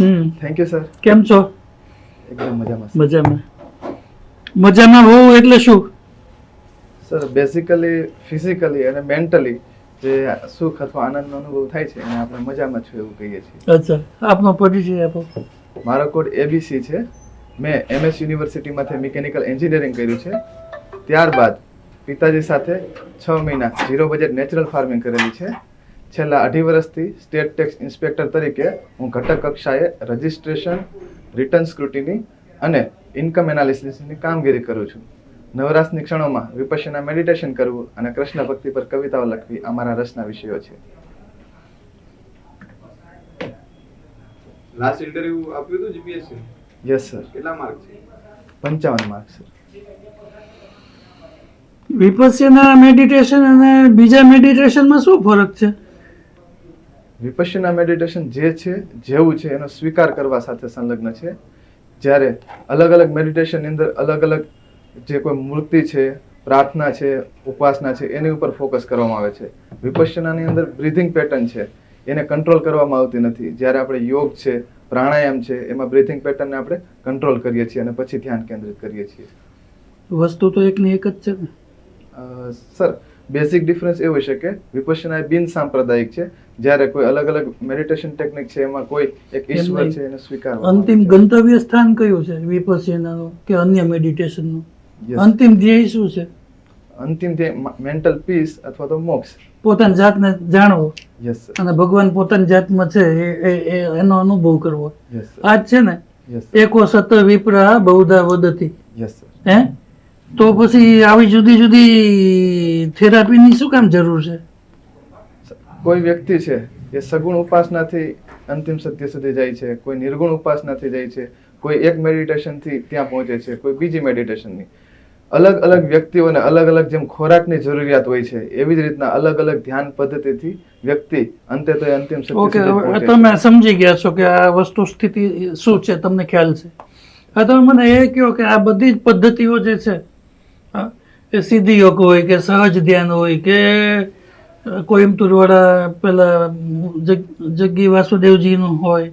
Thank you sir. કેમ છો? એકદમ મજામાં મજામાં. મજામાં હોવું એટલે શું? સર બેઝિકલી ફિઝિકલી અને મેન્ટલી જે સુખ અથવા આનંદનો અનુભવ થાય છે એને આપણે મજામાં છું એવું કહીએ છીએ. અચ્છા, આપનો પરિચય આપો. મારો કોડ એબીસી છે. મેં એમએસ યુનિવર્સિટીમાંથી મિકેનિકલ એન્જિનિયરિંગ કર્યું છે. ત્યારબાદ પિતાજી સાથે 6 મહિના ઝીરો બજેટ નેચરલ ફાર્મિંગ કરેલી છે. છેલ્લા 2.5 વર્ષથી સ્ટેટ ટેક્સ ઇન્સ્પેક્ટર તરીકે હું ઘટક કક્ષાએ રજિસ્ટ્રેશન, રિટર્ન સ્ક્રુટિની અને ઇન્કમ એનાલિસિસની કામગીરી કરું છું. નવરાશની ક્ષણોમાં વિપશ્યના મેડિટેશન કરવું અને કૃષ્ણ ભક્તિ પર કવિતાઓ લખવી આ મારા રસના વિષયો છે. લાસ્ટ ઇન્ટરવ્યુ આપ્યું હતું જીપીએસસી? Yes sir. કેટલા માર્ક છે? 55 માર્ક સર. વિપસ્યના મેડિટેશન અને બીજા મેડિટેશનમાં શું ફરક છે? વિપશ્યના મેડિટેશન જે છે જેવું છે એનો સ્વીકાર કરવા સાથે સંલગ્ન છે. જ્યારે અલગ અલગ મેડિટેશનની અંદર અલગ અલગ જે કોઈ મૂર્તિ છે, પ્રાર્થના છે, ઉપાસના છે એની ઉપર ફોકસ કરવામાં આવે છે. વિપશ્યનાની અંદર બ્રીથિંગ પેટર્ન છે એને કંટ્રોલ કરવામાં આવતી નથી. જ્યારે આપણે યોગ છે, પ્રાણાયામ છે એમાં બ્રીથિંગ પેટર્નને આપણે કંટ્રોલ કરીએ છીએ અને પછી ધ્યાન કેન્દ્રિત કરીએ છીએ. વસ્તુ તો એકની એક જ છે ને? સર બેઝિક ડિફરન્સ એવું છે કે વિપશ્યના એ બિન સાંપ્રદાયિક છે, જ્યારે કોઈ અલગ અલગ મેડિટેશન ટેકનિક છે એમાં કોઈ એક ઈશ્વર છે એને સ્વીકારવામાં અંતિમ ગંતવ્ય સ્થાન કયું છે વિપસ્યનાનું કે અન્ય મેડિટેશનનું? Yes. અંતિમ ધ્યેય શું છે? અંતિમ ધ્યેય મેન્ટલ પીસ અથવા તો મોક્ષ. પોતાની જાતને જાણવો યસ સર. અને ભગવાન પોતાની જાતમાં છે એનો અનુભવ કરવો. Yes sir. આ જ છે ને? યસ એકો સત વિપ્રા બહુધા વદતી. Yes sir. હે? તો પછી આવી જુદી જુદી થેરાપીની શું કામ જરૂર છે? કોઈ વ્યક્તિ છે એ સગુણ ઉપાસનાથી અંતિમ સત્ય સુધી જાય છે, કોઈ નિર્ગુણ ઉપાસનાથી જાય છે, કોઈ એક મેડિટેશનથી ત્યાં પહોંચે છે, કોઈ બીજી મેડિટેશનની. અલગ અલગ વ્યક્તિઓને અલગ અલગ જેમ ખોરાકની જરૂરિયાત હોય છે એવી જ રીતના અલગ અલગ ધ્યાન પદ્ધતિથી વ્યક્તિ અંતે તો એ અંતિમ સત્ય ઓકે, સુધી પહોંચે છે. તમે સમજી ગયા છો કે આ વસ્તુ સ્થિતિ શું છે, તમને ખ્યાલ છે. હવે તમે મને એ કહો કે આ બધી જ પદ્ધતિઓ જે છે એ સિદ્ધિ યોગ હોય કે સહજ ધ્યાન હોય કે કોઈમ્બતુર વાળા પેલા જગ્ગી વાસુદેવજીનું હોય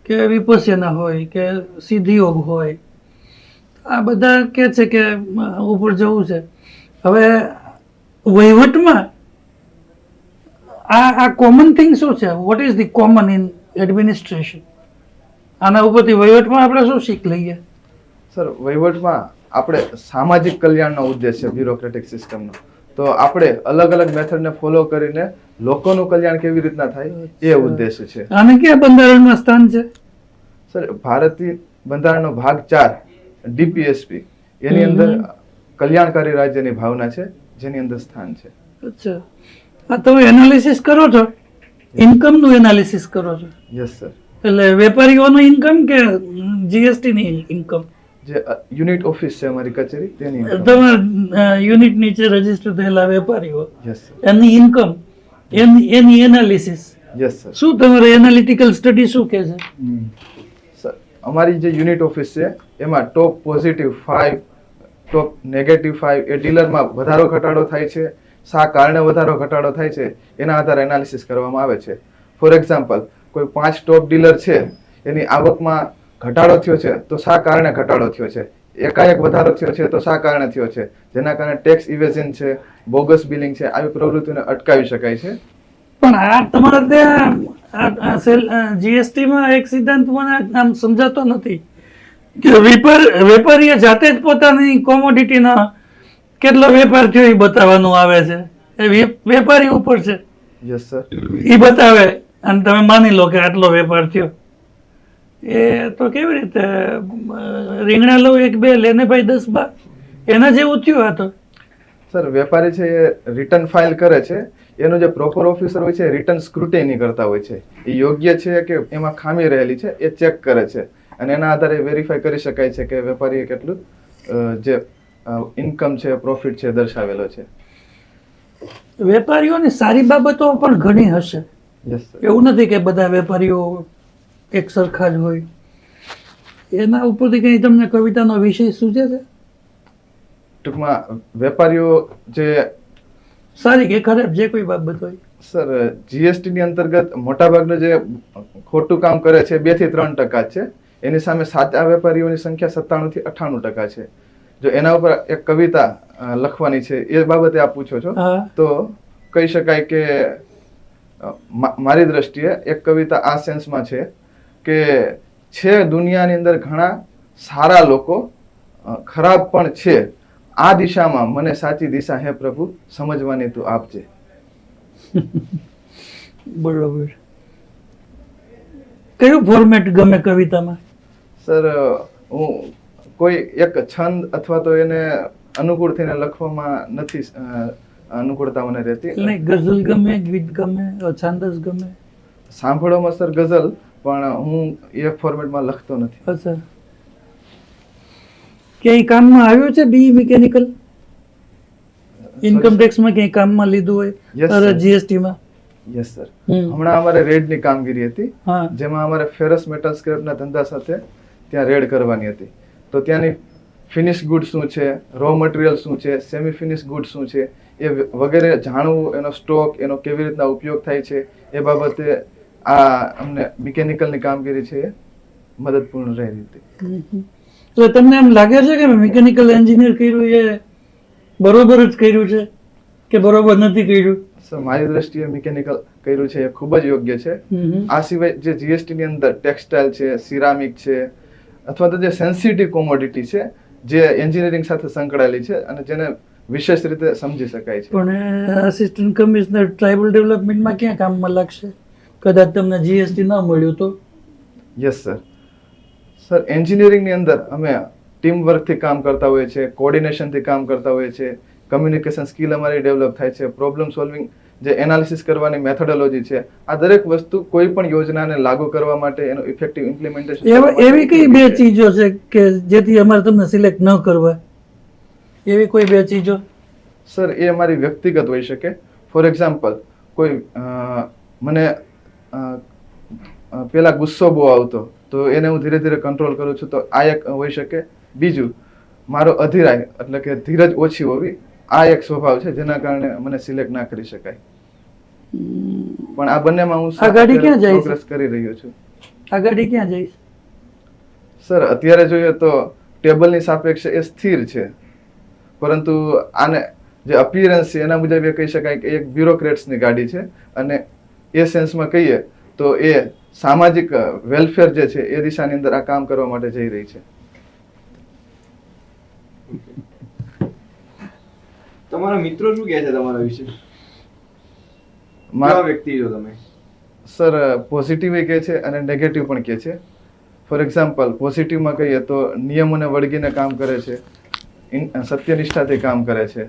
કે વિપસ્યના હોય કે સિદ્ધિ યોગ હોય, આ બધા કે છે કે ઉપર જવું છે. હવે વહીવટમાં આ કોમન થિંગ શું છે? What is the common in administration? આના ઉપરથી વહીવટમાં આપણે શું શીખ લઈએ? સર વહીવટમાં આપણે સામાજિક કલ્યાણનો ઉદ્દેશ છે બ્યુરોક્રેટિક સિસ્ટમનો. તો આપણે અલગ અલગ મેથડને ફોલો કરીને લોકોનું કલ્યાણ કેવી રીતના થાય એ ઉદ્દેશ છે. આને ક્યાં બંધારણમાં સ્થાન છે? સર ભારતીય બંધારણનો ભાગ 4 ડીપીએસપી એની અંદર કલ્યાણકારી રાજ્યની ભાવના છે જેની અંદર સ્થાન છે. અચ્છા, આ તમે એનાલિસિસ કરો છો, ઇન્કમનું એનાલિસિસ કરો છો? Yes sir. એટલે વેપારીઓનું ઇન્કમ કે જીએસટીની ઇન્કમ? જે યુનિટ ઓફિસ છે અમારી કચેરી તેની income. તમે યુનિટ નીચે રજીસ્ટર થયેલા વેપારીઓ યસ સર. એની ઇન્કમ એની એનાલિસિસ યસ સર. શું તમારે એનાલિટિકલ સ્ટડી શું કહે છે? સર અમારી જે યુનિટ ઓફિસ છે એમાં ટોપ પોઝિટિવ 5, ટોપ નેગેટિવ 5 એ ડીલરમાં વધારો ઘટાડો થાય છે, શા કારણે વધારો ઘટાડો થાય છે એના આધારે એનાલિસિસ કરવામાં આવે છે. ફોર એક્ઝામ્પલ કોઈ 5 ટોપ ડીલર છે એની આવકમાં ઘટાડો થયો છે તો શા કારણે ઘટાડો થયો છે, એકાએક વધારો થયો છે તો શા કારણે થયો છે, જેના કારણે ટેક્સ ઇવેઝન છે, બોગસ બિલિંગ છે, આવી પ્રવૃત્તિને અટકાવી શકાય છે. પણ આ તમારા ત્યાં જીએસટીમાં એક સિદ્ધાંત મને આમ સમજાતો નથી કે વેપારીએ જાતે જ પોતાની કોમોડિટીનો કેટલો વેપાર થયો એ બતાવવાનું આવે છે. એ વેપારી ઉપર છે. Yes sir. એ બતાવે અને તમે માની લો કે આટલો વેપાર થયો. એ તો કેવી રીતે રીંગણા લઉં 1-2 લેને ભાઈ 10-12 એના જેવું થયું આ તો. સર વેપારી છે એ રિટર્ન ફાઇલ કરે છે, એનો જે પ્રોપર ઓફિસર હોય છે રિટર્ન સ્ક્રુટિની કરતા હોય છે. એ યોગ્ય છે કે એમાં ખામી રહેલી છે એ ચેક કરે છે અને એના આધારે વેરીફાઈ કરી શકાય છે કે વેપારીએ કેટલું જે ઇન્કમ છે, પ્રોફિટ છે દર્શાવેલો છે. વેપારીઓની સારી બાબતો પણ ઘણી હશે. Yes sir. એવું નથી કે બધા વેપારીઓ એક સરખા જ હોય. એના ઉપરથી કઈ તમને કવિતાનો વિષય સૂચે છે? ટૂંકમાં વેપારીઓ જે સારી કે ખરાબ જે કોઈ બાબત હોય. સર જીએસટી ની અંતર્ગત મોટાભાગનું જે ખોટું કામ કરે છે 2 થી 3% છે. એની સામે સાચા વેપારીઓની સંખ્યા 97 થી 98% છે. જો એના ઉપર એક કવિતા લખવાની છે એ બાબતે આપ પૂછો છો હા. તો કહી શકાય કે મારી દ્રષ્ટિએ એક કવિતા આ સેન્સમાં છે કે છે દુનિયાની અંદર ઘણા સારા લોકો, ખરાબ પણ છે. આ દિશામાં મને સાચી દિશા હે પ્રભુ, સમજવાની તું આપજે. બરોબર. કયું ફોર્મેટ ગમે કવિતામાં? સર હું કોઈ એક છંદ અથવા તો એને અનુકૂળ થઈને લખવામાં નથી અનુકૂળતા મને રહેતી. નહીં, ગઝલ ગમે, ગીત ગમે, છાંદસ ગમે? સાંભળવામાં સર ગઝલ, પણ હું એ ફોર્મેટમાં લખતો નથી. અચ્છા. ક્યાંય કામમાં આવ્યું છે બી મિકેનિકલ? ઇન્કમ ટેક્સમાં ક્યાંય કામમાં લીધું હોય? Yes, અરે sir. જીએસટીમાં? Yes sir. હમણાં અમારે રેડની કામગીરી હતી, હા. જેમાં અમારે ફેરસ મેટલ સ્ક્રેપના ધંધા સાથે ત્યાં રેડ કરવાની હતી. તો ત્યાંની ફિનિશ ગુડ શું છે, રો મટીરિયલ શું છે, સેમી ફિનિશ ગુડ શું છે, એ વગેરે જાણવું, એનો સ્ટોક, એનો કેવી રીતના ઉપયોગ થાય છે, એ બાબતે આ અમને મિકેનિકલની કામગીરી છે એ મદદપૂર્ણ રહી હતી. તો તમને એમ લાગે છે કે મિકેનિકલ એન્જિનિયર કર્યું એ બરોબર જ કર્યું છે કે બરોબર નથી કર્યું? સર મારી દ્રષ્ટિએ મિકેનિકલ કર્યું છે એ ખૂબ જ યોગ્ય છે. આ સિવાય જે જીએસટી ની અંદર ટેક્સટાઇલ છે, સિરામિક છે, અથવા તો જે સેન્સિટિવ કોમોડિટી છે જે એન્જિનિયરિંગ સાથે સંકળાયેલી છે અને જેને વિશેષ રીતે સમજી શકાય છે. પણ આસિસ્ટન્ટ કમિશનર ટ્રાઇબલ ડેવલપમેન્ટમાં ક્યાં કામમાં લાગશે કદાચ તમને જીએસટી ન મળ્યું તો? Yes sir. સર એન્જિનિયરિંગની અંદર અમે ટીમ વર્કથી કામ કરતા હોઈએ છીએ, કોર્ડિનેશનથી કામ કરતા હોઈએ છીએ, કમ્યુનિકેશન સ્કિલ અમારી ડેવલપ થાય છે, પ્રોબ્લેમ સોલ્વિંગ જે એનાલિસિસ કરવાની મેથોડોલોજી છે, આ દરેક વસ્તુ કોઈ પણ યોજનાને લાગુ કરવા માટે એનું ઇફેક્ટિવ ઇમ્પ્લિમેન્ટેશન. એવી કઈ બે ચીજો છે કે જેથી અમારે તમને સિલેક્ટ ન કરવા? એવી કોઈ બે ચીજો? સર એ અમારી વ્યક્તિગત હોઈ શકે. ફોર એક્ઝામ્પલ, કોઈ મને પેલા ગુસ્સો બહુ આવતો તો એને હું ધીરે ધીરે કંટ્રોલ કરું છું, તો આ એક હોઈ શકે. બીજું, મારો અધીરાય એટલે કે ધીરજ ઓછી હોવી, આ એક સ્વભાવ છે જેના કારણે મને સિલેક્ટ ના કરી શકાય. પણ આ બંનેમાં હું આ ગાડી ક્યાં જાય છે? પ્રોગ્રેસ કરી રહ્યો છું. આ ગાડી ક્યાં જઈશ? સર અત્યારે જોઈએ તો ટેબલની સાપેક્ષે એ સ્થિર છે, પરંતુ આને જે અપિયરન્સ છે એના મુજબ એ કહી શકાય કે એક બ્યુરોક્રેટ્સની ગાડી છે. અને એ સેન્સમાં કહીએ તો એ સામાજિક વેલફેર જે છે એ દિશાની અંદર આ કામ કરવા માટે જઈ રહી છે. તમારા મિત્રો શું કહે છે તમારા વિશે? મા- કેવા વ્યક્તિ છો તમે? સર પોઝિટિવ કહે છે અને નેગેટિવ પણ કહે છે. ફોર એક્ઝામ્પલ, પોઝિટિવમાં કહીએ તો નિયમોને વળગીને કામ કરે છે, સત્યનિષ્ઠાથી કામ કરે છે.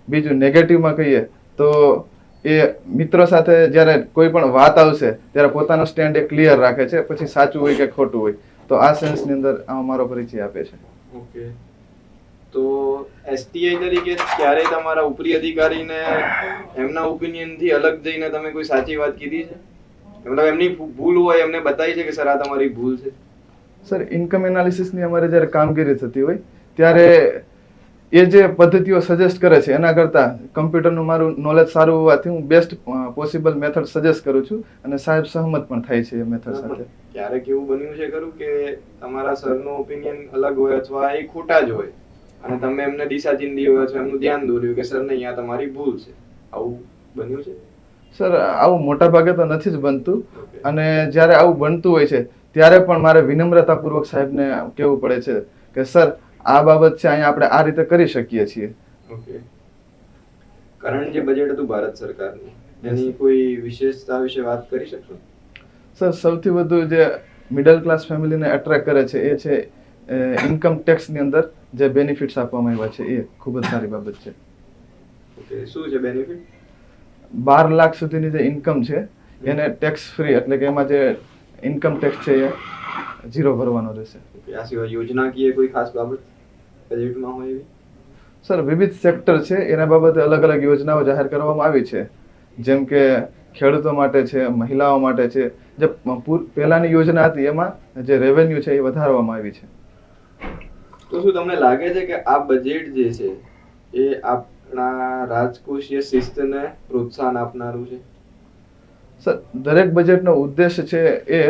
બીજું નેગેટિવમાં કહીએ તો એ મિત્રો સાથે જ્યારે કોઈ પણ વાત આવશે ત્યારે પોતાનો સ્ટેન્ડ એ ક્લિયર રાખે છે, પછી સાચું હોય કે ખોટું હોય. તો આ સેન્સની અંદર આ મારો પરિચય આપે છે. ઓકે. તો એસટીઆઈ તરીકે ક્યારેય તમારા ઉપરી અધિકારીને એમના ઓપિનિયનથી અલગ જઈને તમે કોઈ સાચી વાત કીધી છે? મતલબ એમની ભૂલ હોય એમને બતાવી છે કે સર આ તમારી ભૂલ છે? સર ઇન્કમ એનાલિસિસની અમારે જ્યારે કામગીરી થતી હોય ત્યારે એ જે પદ્ધતિઓ સજેસ્ટ કરે છે એના કરતાં કમ્પ્યુટરનું મારું નોલેજ સારું હોવાથી હું બેસ્ટ પોસિબલ મેથડ સજેસ્ટ કરું છું અને સાહેબ સહમત પણ થાય છે એ મેથડ સાથે. ક્યારેક એવું બન્યું છે ખરું કે તમારા સરનો ઓપિનિયન અલગ હોય અથવા એ ખોટા જ હોય અને તમે એમને દિશા ચીંધી હોય અથવા એમનું ધ્યાન દોર્યું કે સર નહીં આ તમારી ભૂલ છે, આવું બન્યું છે? સર આવું મોટા ભાગે તો નથી જ બનતું, અને જ્યારે આવું બનતું હોય છે ત્યારે પણ મારે વિનમ્રતાપૂર્વક સાહેબને કહેવું પડે છે કે સર આ બાબત છે, અહીંયા આપણે આ રીતે કરી શકીએ છીએ. ઓકે. કરંટ જે બજેટ હતું ભારત સરકારનું એની કોઈ વિશેષતા વિશે વાત કરી શકશો? સર સૌથી વધુ જે મિડલ ક્લાસ ફેમિલીને એટ્રેક્ટ કરે છે એ છે ઇન્કમ ટેક્સની અંદર જે બેનિફિટ્સ આપવામાં આવ્યા છે, એ ખૂબ જ સારી બાબત છે. ઓકે. શું છે બેનિફિટ? 12 લાખ સુધીની જે ઇન્કમ છે એને ટેક્સ ફ્રી, એટલે કે એમાં જે ઇન્કમ ટેક્સ છે એ 0 ભરવાનો રહેશે. ઓકે. આ સિવાય યોજનાકીય કોઈ ખાસ બાબત બજેટમાં હોય એવી? સર વિવિધ સેક્ટર છે એના બાબતે અલગ અલગ યોજનાઓ જાહેર કરવામાં આવી છે, જેમ કે ખેડૂતો માટે છે, મહિલાઓ માટે છે. જે પહેલાની યોજના હતી એમાં જે રેવન્યુ છે એ વધારવામાં આવી છે. તો શું તમને લાગે છે કે આ બજેટ જે છે એ આપણા રાજકોષીય શિસ્તને પ્રોત્સાહન આપનારું છે? સર દરેક બજેટનો ઉદ્દેશ છે એ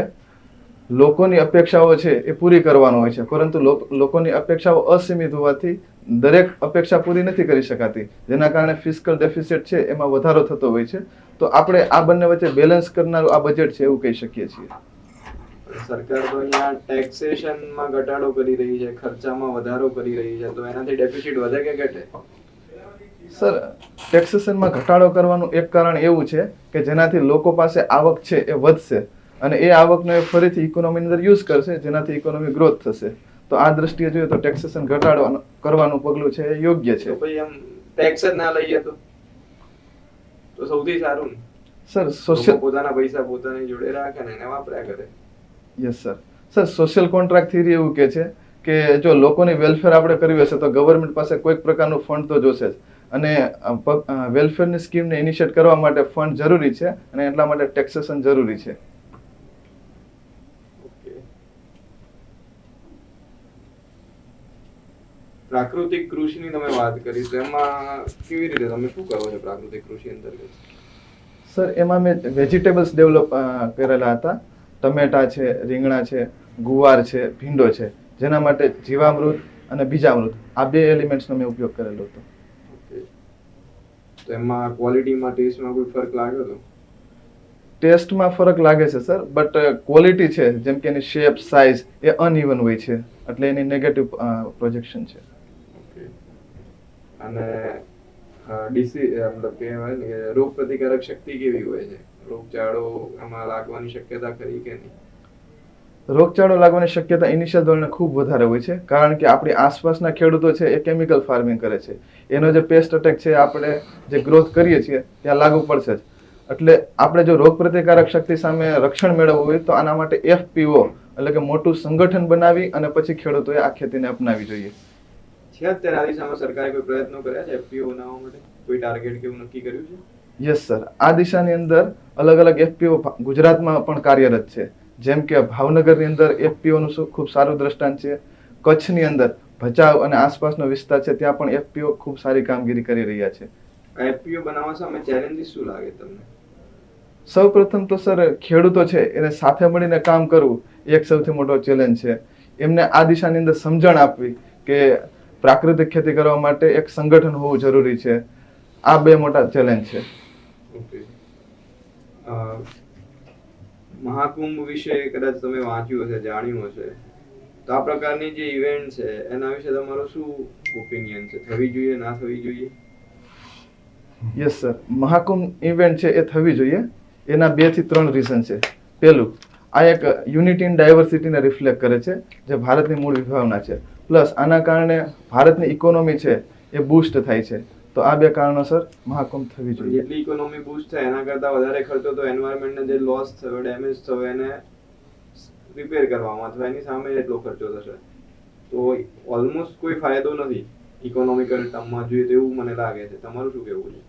લોકોની અપેક્ષાઓ છે એ પૂરી કરવાનો હોય છે, પરંતુ લોકોની અપેક્ષાઓ અસીમિત હોવાથી દરેક અપેક્ષા પૂરી નથી કરી શકાતી, જેના કારણે ફિસ્કલ ડેફિસિટ છે એમાં વધારો થતો હોય છે. તો આપણે આ બંને વચ્ચે બેલેન્સ કરનારું આ બજેટ છે એવું કહી શકીએ છીએ. સરકાર તો અહીંયા ટેક્સેશનમાં ઘટાડો કરી રહી છે, ખર્ચામાં વધારો કરી રહી છે, તો એનાથી ડેફિસિટ વધે કે ઘટે? સર ટેક્સેશનમાં ઘટાડો કરવાનું એક કારણ એવું છે કે જેનાથી લોકો પાસે આવક છે એ વધશે અને એ આવકનો એ ફરીથી ઇકોનોમીની અંદર યુઝ કરશે, જેનાથી ઇકોનોમી ગ્રોથ થશે. તો આ દ્રષ્ટિએ જોઈએ તો ટેક્સેશન ઘટાડવાનું કરવાનું પગલું છે એ યોગ્ય છે. તો પછી એમ ટેક્સ જ ના લઈએ તો સૌથી સારું ને. સર સોશિયલ પોતાના પૈસા પોતાની જોડે રાખે ને એને વાપર્યા કરે. Yes sir. Sir social contract theory એવું કહે છે કે જો લોકોની વેલફેર આપણે કરવી હશે તો ગવર્મેન્ટ પાસે કોઈક પ્રકારનું ફંડ તો જોશે જ, અને વેલફેરની સ્કીમને ઇનિશિયેટ કરવા માટે ફંડ જરૂરી છે અને એટલા માટે ટેક્સેશન જરૂરી છે. પ્રાકૃતિક કૃષિની તમે વાત કરી તો એમાં કેવી રીતે તમે શું કરો છો પ્રાકૃતિક કૃષિ અંતર્ગત? સર એમાં મેં વેજીટેબલ્સ ડેવલપ કરેલા હતા. ટમેટા છે, રીંગણા છે, ગુવાર છે, ભીંડો છે, જેના માટે જીવામૃત અને બીજામૃત આ બે એલિમેન્ટ્સનો મેં ઉપયોગ કરેલો હતો. તો એમાં ક્વોલિટીમાં ટેસ્ટમાં કોઈ ફરક લાગ્યો હતો? ટેસ્ટમાં ફરક લાગે છે સર, બટ ક્વોલિટી છે જેમ કે એની શેપ, સાઇઝ એ અનઇવન હોય છે, એટલે એની નેગેટિવ પ્રોજેક્શન છે. અને મતલબ કહેવાય ને કે રોગ પ્રતિકારક શક્તિ કેવી હોય છે? રોગચાળો એમાં લાગવાની શક્યતા ખરી કે નહીં? રોગચાળો લાગવાની શક્યતા ઇનિશિયલ ધોરણે ખૂબ વધારે હોય છે, કારણ કે આપણી આસપાસના ખેડૂતો છે એ કેમિકલ ફાર્મિંગ કરે છે. એનો જે પેસ્ટ અટેક છે આપણે જે ગ્રોથ કરીએ છીએ ત્યાં લાગુ પડશે જ. એટલે આપણે જો રોગ પ્રતિકારક શક્તિ સામે રક્ષણ મેળવવું હોય તો આના માટે FPO એટલે કે મોટું સંગઠન બનાવી અને પછી ખેડૂતોએ આ ખેતીને અપનાવી જોઈએ. છે અત્યારે આ દિશામાં સરકારે કોઈ પ્રયત્નો કર્યા છે FPO બનાવવા માટે? કોઈ ટાર્ગેટ કે એવું નક્કી કર્યું છે? યસ સર, આ દિશાની અંદર અલગ અલગ FPO ગુજરાતમાં પણ કાર્યરત છે. જેમ કે ભાવનગરની અંદર FPO નું ખૂબ સારું દ્રષ્ટાંત છે. કચ્છની અંદર ભચાઉ અને આસપાસનો વિસ્તાર છે ત્યાં પણ FPO ખૂબ સારી કામગીરી કરી રહ્યા છે. FPO બનાવવા સામે ચેલેન્જીસ શું લાગે તમને? સૌપ્રથમ તો સર ખેડૂતો છે એને સાથે મળીને કામ કરવું એક સૌથી મોટો ચેલેન્જ છે. એમને આ દિશાની અંદર સમજણ આપવી કે પ્રાકૃતિક ખેતી કરવા માટે એક સંગઠન હોવું જરૂરી છે. આ બે મોટા ચેલેન્જ છે. મહાકુંભ વિશે કદાચ તમે વાંચ્યું હશે, જાણ્યું હશે, તો આ પ્રકારની જે ઇવેન્ટ છે એના વિશે તમારો શું ઓપિનિયન છે? થવી જોઈએ, ના થવી જોઈએ? યસ સર, મહાકુંભ ઇવેન્ટ છે એ થવી જોઈએ. એના 2 થી 3 રીઝન છે. પહેલું, આ એક યુનિટી ઇન ડાયવર્સિટીને રિફ્લેક્ટ કરે છે, જે ભારતની મૂળ વિભાવના છે. પ્લસ આના કારણે ભારતની ઇકોનોમી છે એ બૂસ્ટ થાય છે. તો આ 2 કારણોસર મહાકુંભ થવી જોઈએ. જેટલી ઇકોનોમી બૂસ્ટ થાય એના કરતા વધારે ખર્ચો તો એન્વાયરમેન્ટને જે લોસ થયો, ડેમેજ થયો એને રિપેર કરવામાં અથવા એની સામે એટલો ખર્ચો થશે. તો ઓલમોસ્ટ કોઈ ફાયદો નથી ઇકોનોમિકલ ટર્મમાં જોઈએ તો એવું મને લાગે છે. તમારું શું કહેવું છે?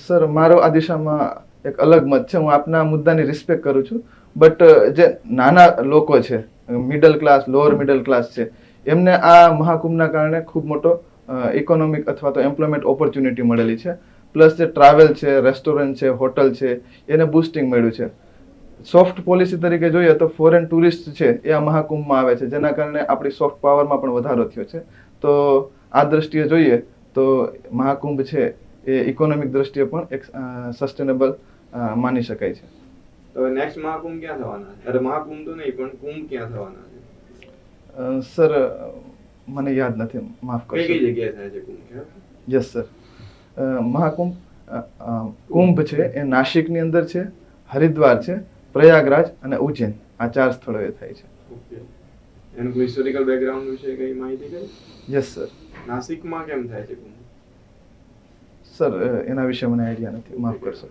સર મારો આ દિશામાં એક અલગ મત છે. હું આપના મુદ્દાની રિસ્પેક્ટ કરું છું, બટ જે નાના લોકો છે, middle class, lower middle class છે, એમને આ મહાકુંભના કારણે ખૂબ મોટો ઇકોનોમિક અથવા તો એમ્પ્લોયમેન્ટ ઓપોર્ચ્યુનિટી મળેલી છે. પ્લસ જે ટ્રાવેલ છે, રેસ્ટોરન્ટ છે, હોટલ છે, એને બુસ્ટિંગ મળ્યું છે. સોફ્ટ પોલિસી તરીકે જોઈએ તો ફોરેન ટુરિસ્ટ છે એ આ મહાકુંભમાં આવે છે, જેના કારણે આપણી સોફ્ટ પાવરમાં પણ વધારો થયો છે. તો આ દ્રષ્ટિએ જોઈએ તો મહાકુંભ છે એ ઇકોનોમિક દ્રષ્ટિએ પણ એક સસ્ટેનેબલ માની શકાય છે. તો નેક્સ્ટ મહાકુંભ ક્યાં થવાના છે? અરે મહાકુંભ તો નહીં પણ કુંભ ક્યાં થવાના છે? સર મને યાદ નથી, માફ કરશો. કઈ જગ્યાએ થાય છે કુંભ? યસ સર, મહાકુંભ કુંભ છે એ નાસિકની અંદર છે, હરિદ્વાર છે, પ્રયાગરાજ અને ઉજ્જૈન, આ 4 સ્થળોએ થાય છે. ઓકે. એનું કોઈ હિસ્ટોરિકલ બેકગ્રાઉન્ડ વિશે કઈ માહિતી છે? Yes sir. નાસિકમાં કેમ થાય છે કુંભ? સર એના વિશે મને આઈડિયા નથી, માફ કરશો.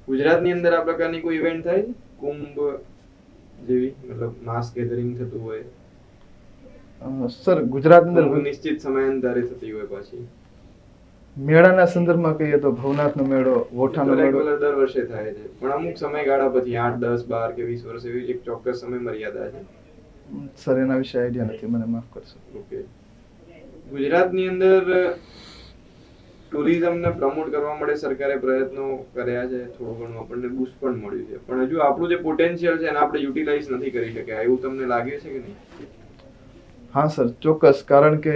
ગુજરાતની અંદર આ પ્રકારની કોઈ ઇવેન્ટ થાય છે કુંભ જેવી, મતલબ માસ ગેધરિંગ થતું હોય? સર ગુજરાતની અંદર નિશ્ચિત સમયાંતરે થતી હોય પાછી મેળાના સંદર્ભમાં કહીએ તો ભવનાથનો મેળો, વોઠાનો મેળો દર વર્ષે થાય છે, પણ અમુક સમયગાળા પછી 8, 10, 12 કે 20 વર્ષ એવી એક ચોક્કસ સમય મર્યાદા છે. સર એના વિશે આઈડિયા નથી, મને માફ કરશો. ઓકે. ગુજરાતની અંદર ટુરિઝમને પ્રમોટ કરવા માટે સરકારે પ્રયત્નો કર્યા છે, થોડું ઘણું આપણને બૂસ્ટ પણ મળ્યું છે, પણ હજુ આપણું જે પોટેન્શિયલ છે એને આપણે યુટિલાઇઝ નથી કરી શક્યા, એવું તમને લાગે છે કે નહીં? હા સર, ચોક્કસ. કારણ કે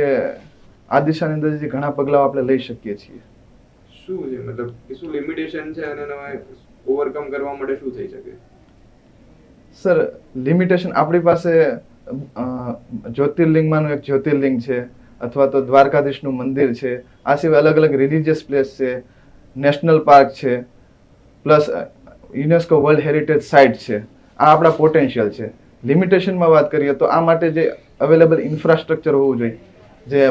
આ દિશાની અંદર જે ઘણા પગલાઓ આપણે લઈ શકીએ છીએ. શું છે મતલબ કે શું લિમિટેશન છે અને ઓવરકમ કરવા માટે શું થઈ શકે? સર, લિમિટેશન આપણી પાસે જ્યોતિર્લિંગમાંનું એક જ્યોતિર્લિંગ છે, અથવા તો દ્વારકાધીશનું મંદિર છે, આ સિવાય અલગ અલગ રિલિજિયસ પ્લેસ છે, નેશનલ પાર્ક છે, plus UNESCO world heritage site છે. આ આપણા પોટેન્શિયલ છે. લિમિટેશનમાં વાત કરીએ તો આ માટે જે અવેલેબલ ઇન્ફ્રાસ્ટ્રક્ચર હોવું જોઈએ, જે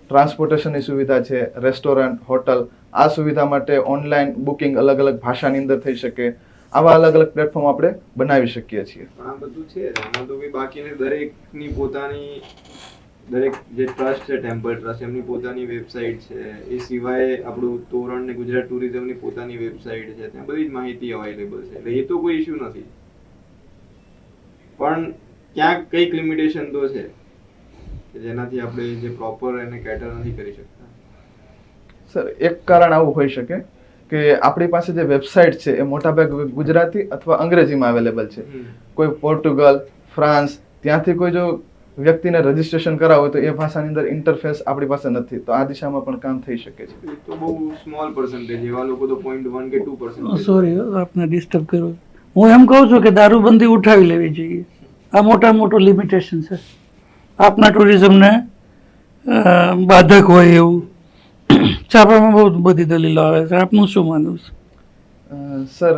ટ્રાન્સપોર્ટેશનની સુવિધા છે, રેસ્ટોરન્ટ, હોટલ, આ સુવિધા માટે ઓનલાઈન બુકિંગ અલગ અલગ ભાષાની અંદર થઈ શકે, આવા અલગ અલગ પ્લેટફોર્મ આપણે બનાવી શકીએ છીએ. આ બધું છે આમાં તો કઈ બાકી નહીં. દરેકની પોતાની, દરેક જે ટ્રસ્ટ છે, ટેમ્પલ ટ્રસ્ટ, એમની પોતાની વેબસાઇટ છે. એ સિવાય આપણું તોરણ ને ગુજરાત ટુરિઝમની પોતાની વેબસાઇટ છે, ત્યાં બધી જ માહિતી અવેલેબલ છે, એટલે એ તો કોઈ ઇશ્યુ નથી. પણ ક્યાંક કઈક લિમિટેશન તો છે કે જેનાથી આપણે જે પ્રોપર એને કેટર નથી કરી શકતા. સર, એક કારણ આવું હોઈ શકે કે આપણી પાસે જે વેબસાઇટ છે એ મોટાભાગે ગુજરાતી અથવા અંગ્રેજીમાં અવેલેબલ છે. કોઈ પોર્ટુગલ, ફ્રાન્સ, ત્યાંથી કોઈ જો વ્યક્તિને રજીસ્ટ્રેશન કરાવવું હોય તો એ ભાષાની અંદર ઇન્ટરફેસ આપણી પાસે નથી, તો આ દિશામાં પણ કામ થઈ શકે છે. એ તો બહુ સ્મોલ પર્સન્ટેજ, એવા લોકો તો 0.1 કે 2%. સોરી, આપને ડિસ્ટર્બ કર્યો. હું એમ કહું છું કે દારૂબંધી ઉઠાવી લેવી જોઈએ. આ મોટું લિમિટેશન છે, આપના ટુરિઝમને બાધક હોય એવું. છાપામાં બહુ બધી દલીલો આવે છે, આપનું શું માનવું છે? સર,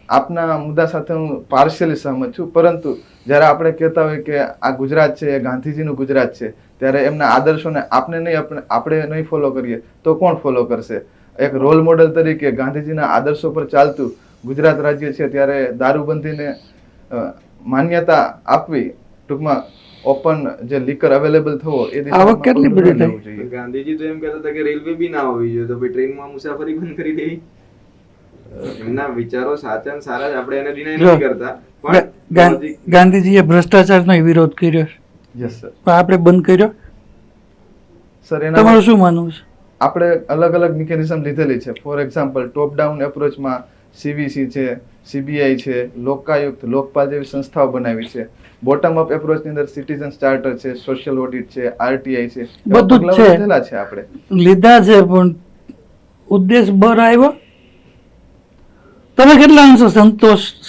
આપના મુદ્દા સાથે હું પાર્શિયલી સહમત છું, પરંતુ જ્યારે આપણે કહેતા હોય કે આ ગુજરાત છે એ ગાંધીજીનું ગુજરાત છે, ત્યારે એમના આદર્શોને આપણે નહીં ફોલો કરીએ તો કોણ ફોલો કરશે? એક રોલ મોડેલ તરીકે ગાંધીજીના આદર્શો પર ચાલતું ગુજરાત રાજ્ય છે, ત્યારે દારૂબંધીને માન્યતા આપવી, ટૂંકમાં ઓપન જે લીકર અવેલેબલ થવો, એ આવક કેટલી બધી થઈ? જોઈએ. ગાંધીજી તો એમ કહેતા હતા કે રેલવે બી ના હોવી જોઈએ, તો ભાઈ ટ્રેનમાં મુસાફરી બંધ કરી દેવી. એમના વિચારો સાચા ને સારા જ, આપણે એને ડિનાય નથી કરતા, પણ ગાંધીજીએ ભ્રષ્ટાચારનો વિરોધ કર્યો. Yes sir. પણ આપણે બંધ કર્યો. સર, એના તમારું શું માનવું છે? આપણે અલગ અલગ મિકેનિઝમ લીધેલી છે. ફોર એક્ઝામ્પલ, ટોપ ડાઉન એપ્રોચમાં CVC છે, CBI છે, લોકાયુક્ત, લોકપાલ જેવી સંસ્થાઓ બનાવી છે. બોટમ અપ એપ્રોચની અંદર સિટીઝન ચાર્ટર છે, સોશિયલ ઓડિટ છે, RTI છે, બધું જ છે. લીધેલા છે આપણે. લીધા છે, પણ ઉદ્દેશ બર આવ્યો. તમે કેટલા અંશે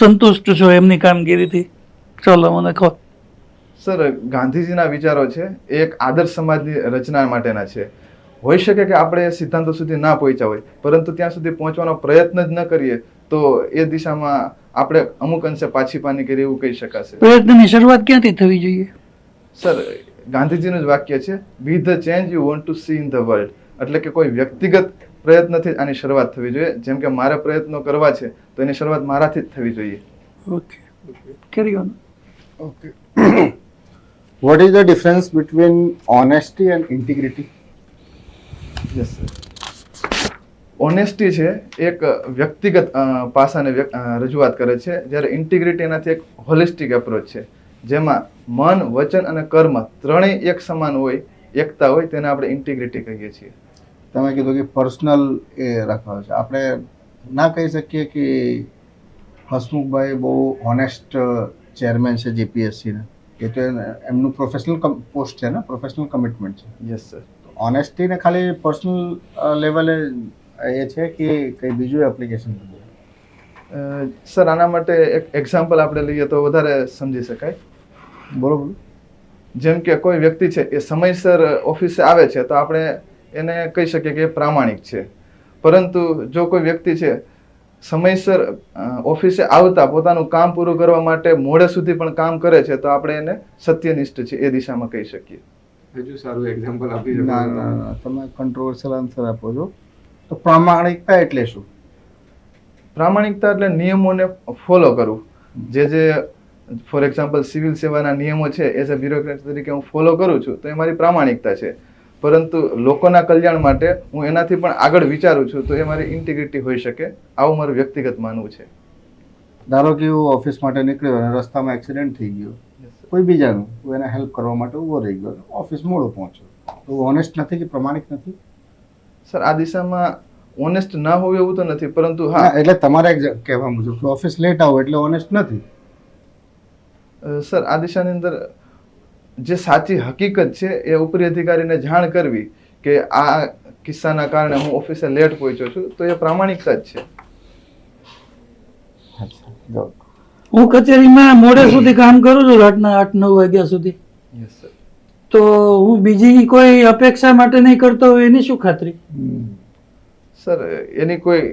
સંતુષ્ટ છો એમની કામગીરીથી? ચલો મને કહો. સર, ગાંધીજીના વિચારો છે એ એક આદર્શ સમાજની રચના માટેના છે. હોઈ શકે કે આપણે એ સિદ્ધાંતો સુધી ના પહોંચ્યા હોય, પરંતુ ત્યાં સુધી પહોંચવાનો પ્રયત્ન જ ન કરીએ તો એ દિશામાં આપણે અમુક અંશે પાછી પાની કરીએ એવું કહી શકાશે. પ્રયત્નની શરૂઆત ક્યાંથી થવી જોઈએ? સર, ગાંધીજીનું જ વાક્ય છે, બી the change you want to C in the world. એટલે કે કોઈ વ્યક્તિગત પ્રયત્નથી આની શરૂઆત થવી જોઈએ. જેમ કે મારે પ્રયત્નો કરવા છે તો એની શરૂઆત મારાથી જ થવી જોઈએ. Okay, carry on. Okay. What is the difference between honesty and integrity? Yes sir. Honesty છે એક વ્યક્તિગત પાસાને રજૂઆત કરે છે, જ્યારે ઇન્ટિગ્રિટી એનાથી એક હોલિસ્ટિક એપ્રોચ છે, જેમાં મન, વચન અને કર્મ ત્રણેય એક સમાન હોય, એકતા હોય, તેને આપણે ઇન્ટિગ્રિટી કહીએ છીએ. તમે કીધું કે પર્સનલ એ રાખવા છે, આપણે ના કહી શકીએ કે હસમુખભાઈ બહુ ઓનેસ્ટ ચેરમેન છે GPSCના, એ તો એમનું પ્રોફેશનલ પોસ્ટ છે ને, પ્રોફેશનલ કમિટમેન્ટ છે. Yes sir. ઓનેસ્ટીને ખાલી પર્સનલ લેવલે એ છે કે કંઈ બીજું એપ્લિકેશન? સર, આના માટે એક એક્ઝામ્પલ આપણે લઈએ તો વધારે સમજી શકાય. બરોબર. જેમ કે કોઈ વ્યક્તિ છે એ સમયસર ઓફિસે આવે છે તો આપણે એને કહી શકીએ કે એ પ્રામાણિક છે. પરંતુ જો કોઈ વ્યક્તિ છે સમયસર ઓફિસે આવતા પોતાનું કામ પૂરું કરવા માટે મોડે સુધી પણ કામ કરે છે, તો આપણે એને સત્યનિષ્ઠ છે એ દિશામાં કહી શકીએ. હજુ સારું એક્ઝામ્પલ આપી શકો? ના ના ના, તમે કંટ્રોવર્શિયલ આન્સર આપો છો. તો પ્રામાણિકતા એટલે શું? પ્રામાણિકતા એટલે નિયમોને ફોલો કરવું. જે ફોર એક્ઝામ્પલ સિવિલ સેવાના નિયમો છે, એઝ અ બ્યુરોક્રેટ તરીકે હું ફોલો કરું છું તો એ મારી પ્રામાણિકતા છે. પરંતુ લોકોના કલ્યાણ માટે હું એનાથી પણ આગળ વિચારું છું તો એ મારી ઇન્ટિગ્રિટી હોઈ શકે, આવું મારું વ્યક્તિગત માનવું છે. ધારો કે હું ઓફિસ માટે નીકળ્યો અને રસ્તામાં એક્સિડન્ટ થઈ ગયો, કોઈ બીજાનું, હું એને હેલ્પ કરવા માટે ઊભો રહી ગયો, ઓફિસ મોડો પહોંચ્યો, તો ઓનેસ્ટ નથી કે પ્રમાણિક નથી? સર આ દિશામાં ઓનેસ્ટ ના હોવું એવું તો નથી, પરંતુ હા, હા એટલે તમારે કહેવા મુજબ ઓફિસ લેટ આવો એટલે ઓનેસ્ટ નથી. સર આ દિશાની અંદર જે સાચી હકીકત છે એ ઉપરી અધિકારીને જાણ કરવી કે આ કિસ્સાના કારણે હું ઓફિસે લેટ પહોંચ્યો છું, તો એ પ્રામાણિકતા જ છે. અચ્છા, જો. હું કચેરીમાં મોડે સુધી કામ કરું છું, રાતના 8-9 વાગ્યા સુધી. Yes sir. તો હું બીજી કોઈ અપેક્ષા માટે નહીં કરતો હોય એની શું ખાતરી? સર એની કોઈ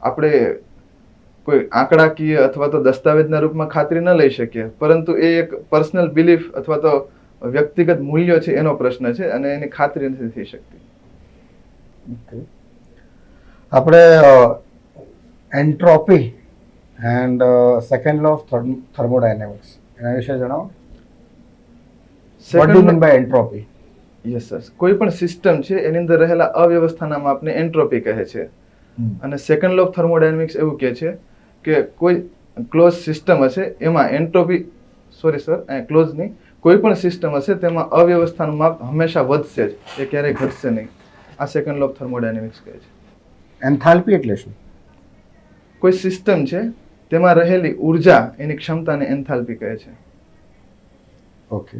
આપણે કોઈ આંકડાકીય અથવા તો દસ્તાવેજના રૂપમાં ખાતરી ન લઈ શકીએ, પરંતુ એ એક પર્સનલ બિલીફ અથવા તો વ્યક્તિગત મૂલ્યો છે એનો પ્રશ્ન છે અને એની ખાતરી નથી થઈ શકતી. Okay. આપણે entropy and second law of thermodynamics એના વિશે જણાવો. What do mean by entropy? Yes sir. કોઈ પણ સિસ્ટમ છે એની અંદર રહેલા અવ્યવસ્થાના માપને એન્ટ્રોપી કહે છે. અને સેકન્ડ લો ઓફ થર્મોડાયનેમિક્સ એવું કહે છે કે કોઈ ક્લોઝ સિસ્ટમ હશે એમાં એન્ટ્રોપી ક્લોઝ નહીં, કોઈ પણ સિસ્ટમ હશે તેમાં અવ્યવસ્થાનું માપ હંમેશા વધશે જ, એ ક્યારેય ઘટશે નહીં. આ સેકન્ડ લો ઓફ થર્મોડાયનેમિક્સ કહે છે. એન્થાલ્પી એટલે શું? કોઈ સિસ્ટમ છે તેમાં રહેલી ઉર્જા એની ક્ષમતાને એન્થાલ્પી કહે છે. ઓકે.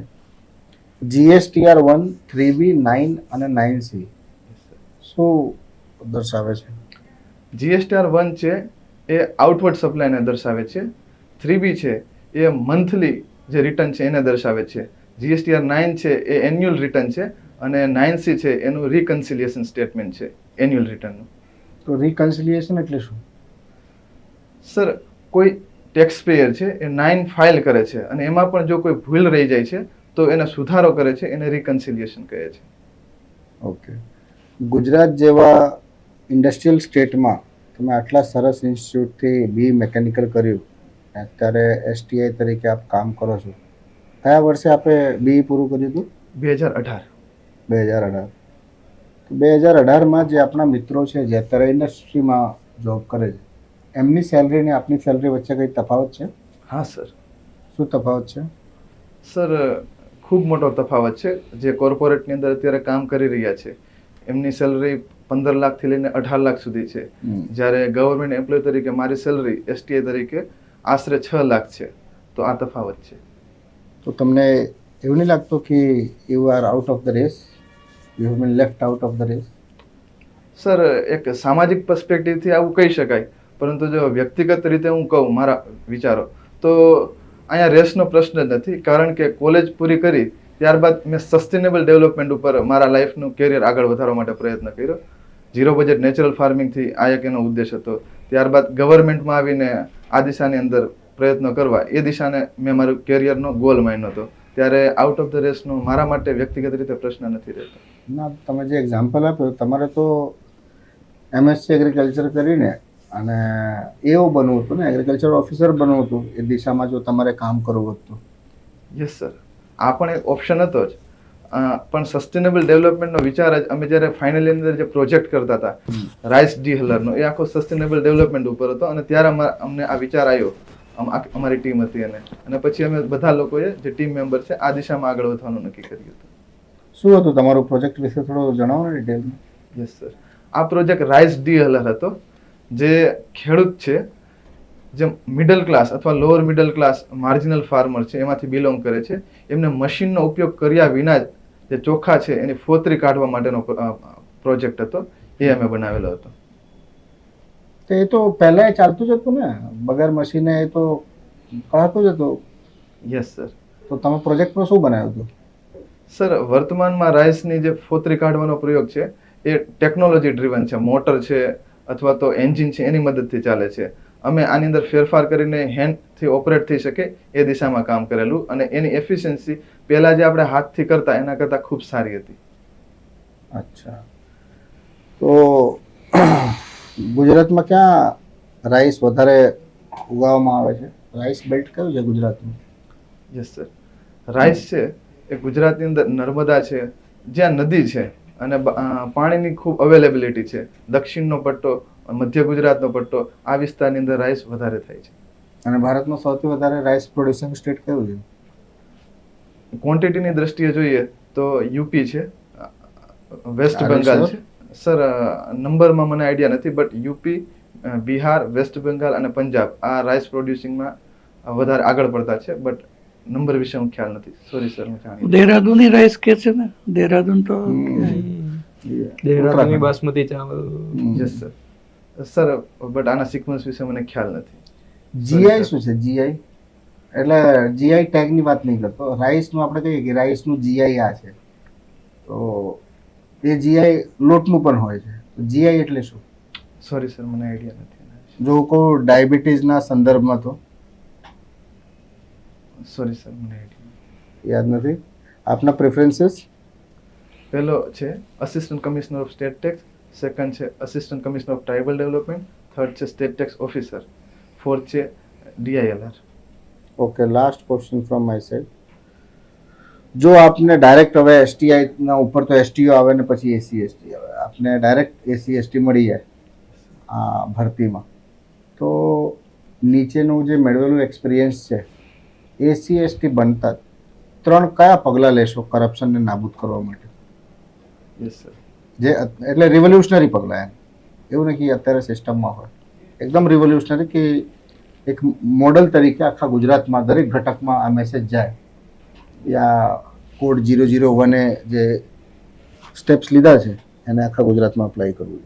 GSTR 1, 3B, 9 અને 9C શું દર્શાવે છે? GSTR 1 છે એ આઉટવર્ડ સપ્લાયને દર્શાવે છે. 3B છે એ મંથલી જે રિટર્ન છે એને દર્શાવે છે. GSTR 9 છે એ એન્યુઅલ રિટર્ન છે અને 9C છે એનું રિકન્સિલિએશન સ્ટેટમેન્ટ છે એન્યુઅલ રિટર્નનું. તો રિકન્સિલિએશન એટલે શું? સર કોઈ ટેક્સ પેયર છે એ 9 ફાઇલ કરે છે અને એમાં પણ જો કોઈ ભૂલ રહી જાય છે તો એને સુધારો કરે છે, એને રિકન્સિલિએશન કહે છે. ઓકે. ગુજરાત જેવા ઇન્ડસ્ટ્રીયલ સ્ટેટમાં તમે આટલા સરસ ઇન્સ્ટિટ્યૂટથી બી મિકેનિકલ કર્યું, અત્યારે STI તરીકે આપ કામ કરો છો. કયા વર્ષે આપે બી પૂરું કર્યું હતું? 2018. 2018. તો 2018માં જે આપણા મિત્રો છે જે અત્યારે ઇન્ડસ્ટ્રીમાં જોબ કરે છે, એમની સેલરી ને આપની સેલરી વચ્ચે કંઈ તફાવત છે? હા સર. શું તફાવત છે? સર ખૂબ મોટો તફાવત છે. જે કોર્પોરેટની અંદર અત્યારે કામ કરી રહ્યા છે એમની સેલરી 15 લાખથી લઈને 18 લાખ સુધી છે, જ્યારે ગવર્મેન્ટ એમ્પ્લોય તરીકે મારી સેલરી STI તરીકે આશરે 6 લાખ છે. તો આ તફાવત છે. તો તમને એવું નહીં લાગતું કે you are out of the race, you have been left out of the race? Sir એક સામાજિક પર્સપેક્ટિવથી આવું કહી શકાય, પરંતુ જો વ્યક્તિગત રીતે હું કહું મારા વિચારો તો અહીંયા રેસનો પ્રશ્ન જ નથી, કારણ કે કોલેજ પૂરી કરી ત્યારબાદ મેં સસ્ટેનેબલ ડેવલપમેન્ટ ઉપર મારા લાઈફનું કેરિયર આગળ વધારવા માટે પ્રયત્ન કર્યો. 0 બજેટ નેચરલ ફાર્મિંગથી આ એક એનો ઉદ્દેશ હતો. ત્યારબાદ ગવર્મેન્ટમાં આવીને આ દિશાની અંદર પ્રયત્નો કરવા, એ દિશાને મેં મારું કેરિયરનો ગોલ માન્યો હતો. ત્યારે આઉટ ઓફ ધ રેસનો મારા માટે વ્યક્તિગત રીતે પ્રશ્ન નથી રહેતો. ના, તમે જે એક્ઝામ્પલ આપ્યો, તમારે તો MSc એગ્રીકલ્ચર કરીને અને એવું બનવું હતું ને, એગ્રીકલ્ચર ઓફિસર બનવું હતું એ દિશામાં જો તમારે કામ કરવું હતું. Yes sir. આ પણ એક ઓપ્શન હતો જ, પણ સસ્ટેનેબલ ડેવલપમેન્ટનો વિચાર જ અમે જ્યારે ફાઇનલ અંદર જે પ્રોજેક્ટ કરતા હતા રાઇસ ડી હલરનો, એ આખો સસ્ટેનેબલ ડેવલપમેન્ટ ઉપર હતો અને ત્યારે અમને આ વિચાર આવ્યો, અમારી ટીમ હતી અને પછી અમે બધા લોકોએ જે ટીમ મેમ્બર છે આ દિશામાં આગળ વધવાનું નક્કી કર્યું હતું. શું હતું તમારું પ્રોજેક્ટ વિશે થોડું જણાવો ને ડિટેલમાં? Yes sir. આ પ્રોજેક્ટ રાઇસ ડી હલર હતો, જે ખેડૂત છે જે મિડલ ક્લાસ અથવા lower middle class marginal farmer છે એમાંથી બિલોંગ કરે છે, એમને મશીનનો ઉપયોગ કર્યા વિના જ જે ચોખા છે એની ફોતરી કાઢવા માટેનો પ્રોજેક્ટ હતો, એ અમે બનાવેલો હતો. તો એ તો પહેલાં ચાલતું જ હતું ને, વગર મશીને એ તો કરાતું જ હતું. Yes sir. તો તમે પ્રોજેક્ટમાં શું બનાવ્યું હતું? સર વર્તમાનમાં રાઈસની જે ફોતરી કાઢવાનો પ્રયોગ છે એ ટેકનોલોજી ડ્રીવન છે, મોટર છે અથવા તો એન્જિન છે એની મદદથી ચાલે છે. અમે આની અંદર ફેરફાર કરીને હેન્ડથી ઓપરેટ થઈ શકે એ દિશામાં કામ કરેલું અને એની એફિશિયન્સી પહેલાં જે આપણે હાથથી કરતા એના કરતાં ખૂબ સારી હતી. અચ્છા. તો ગુજરાતમાં ક્યાં રાઈસ વધારે ઉગાવવામાં આવે છે? રાઈસ બેલ્ટ કયું છે ગુજરાતનું? Yes sir. રાઈસ છે એ ગુજરાતની અંદર નર્મદા છે, જ્યાં નદી છે અને પાણીની ખૂબ અવેલેબિલિટી છે. દક્ષિણનો પટ્ટો, મધ્ય ગુજરાતનો પટ્ટો, આ વિસ્તારની અંદર રાઈસ વધારે થાય છે. અને ભારતમાં સૌથી વધારે રાઈસ પ્રોડ્યુસિંગ સ્ટેટ કયું છે? ક્વોન્ટિટીની દ્રષ્ટિએ જોઈએ તો યુપી છે, વેસ્ટ બંગાળ છે, સર નંબરમાં મને આઈડિયા નથી, બટ યુપી, બિહાર, વેસ્ટ બેંગાલ અને પંજાબ આ રાઈસ પ્રોડ્યુસિંગમાં વધારે આગળ પડતા છે, બટ નંબર વિશે હું ખ્યાલ નથી. સોરી સર, હું જાણી. દેહરાદૂની રાઈસ કે છે ને, દેહરાદૂન તો દેહરાદૂની બાસમતી ચાવલ. Yes sir. સર બટ આના સિક્વન્સ વિશે મને ખ્યાલ નથી. જીઆઈ શું છે? જીઆઈ એટલે જીઆઈ ટેગ ની વાત નહીં કરતો. રાઈસ નું આપણે કહીએ કે રાઈસ નું જીઆઈ આ છે, તો એ જીઆઈ લોટનું પણ હોય છે. તો જીઆઈ એટલે શું? સોરી સર, મને આઈડિયા નથી એના વિશે. જો કોઈ ડાયાબિટીસના સંદર્ભમાં તો સોરી સર, મને આઈડિયા. યાદ નથી. આપના પ્રેફરન્સીસ? પહેલો છે assistant commissioner of state tax, second છે assistant commissioner of tribal development, third છે સ્ટેટ ટેક્સ ઓફિસર, ફોર્થ છે DILR. Okay, last question from my side. જો આપને ડાયરેક્ટ હવે એસટીઆઈ ના ઉપર તો એસટીઓ આવે ને પછી એસસી એસટી આવે, આપને ડાયરેક્ટ એસસી એસટી મળી જાય આ ભરતીમાં, તો નીચેનું જે મેળવેલું એક્સપિરિયન્સ છે એસસી એસટી બનતા 3 કયા પગલાં લેશો કરપ્શનને નાબૂદ કરવા માટે? Yes sir. જે એટલે રિવોલ્યુશનરી પગલાં, એમ એવું નહીં કે અત્યારે સિસ્ટમમાં હોય, એકદમ રિવોલ્યુશનરી કે એક મોડલ તરીકે આખા ગુજરાતમાં દરેક ઘટકમાં આ મેસેજ જાય. યા કોડ 001 એ જે સ્ટેપ્સ લીધા છે એને આખા ગુજરાતમાં અપ્લાય કરવું.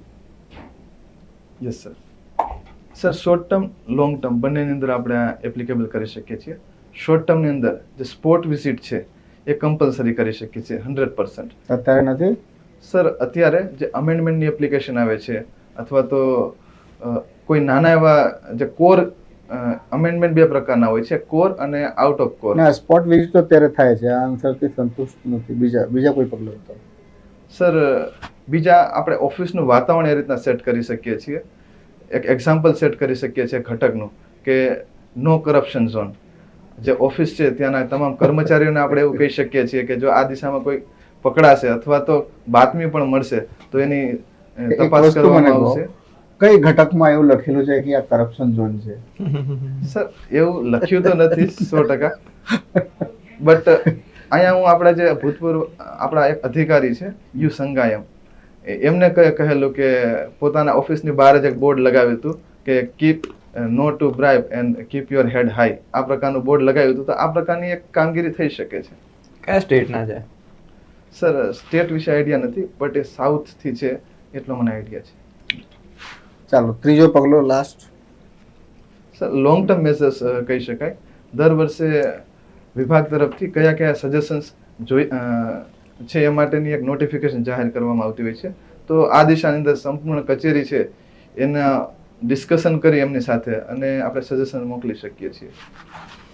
Yes sir. Sir short term, long term બંનેની અંદર આપણે એપ્લિકેબલ કરી શકીએ છીએ. શોર્ટ ટર્મની અંદર જે સ્પોટ વિઝિટ છે એ કમ્પલસરી કરી શકીએ છીએ 100%. અત્યારે નથી સર અત્યારે જે અમેન્ડમેન્ટની એપ્લિકેશન આવે છે અથવા તો કોઈ નાના એવા જે કોર અમેન્ડમેન્ટ 2 પ્રકારના હોય છે, કોર અને આઉટ ઓફ કોર. ના, સ્પોટ વિઝિટ તો અત્યારે થાય છે. આ આન્સરથી સંતુષ્ટ નથી. બીજા કોઈ પગલાં બતાવો. સર બીજા આપણે ઓફિસનું વાતાવરણ એ રીતના સેટ કરી શકીએ છીએ. એક એક્ઝામ્પલ સેટ કરી શકીએ છીએ ઘટકનું કે નો કરપ્શન ઝોન. જે ઓફિસ છે ત્યાંના તમામ કર્મચારીઓને આપણે એવું કહી શકીએ છીએ કે જો આ દિશામાં કોઈ પકડાશે અથવા તો બાતમી પણ મળશે તો એની તપાસ વસ્તુ કરવામાં મને કહો. આવશે. કઈ ઘટકમાં એવું લખેલું છે કે આ કરપ્શન ઝોન છે? સર એવું લખ્યું તો નથી 100%, બટ અહીંયા હું આપણા જે ભૂતપૂર્વ આપણા એક અધિકારી છે યુ સંગાયમ, એમને કહેલું કે પોતાના ઓફિસની બહાર જ એક બોર્ડ લગાવ્યું હતું કે keep no to bribe and keep your head high. આ પ્રકારનું બોર્ડ લગાવ્યું હતું. તો આ પ્રકારની એક કામગીરી થઈ શકે છે. કયા સ્ટેટના છે? સર સ્ટેટ વિશે આઈડિયા નથી, બટ એ સાઉથથી છે એટલો મને આઈડિયા છે. ચાલો, ત્રીજો પગલો, last. Sir long term measures કહી શકાય. દર વર્ષે વિભાગ તરફથી કયા કયા સજેશન્સ છે એ માટેની એક નોટિફિકેશન જાહેર કરવામાં આવતી હોય છે. તો આ દિશાની અંદર સંપૂર્ણ કચેરી છે એના ડિસ્કશન કરી એમની સાથે અને આપણે સજેશન મોકલી શકીએ છીએ.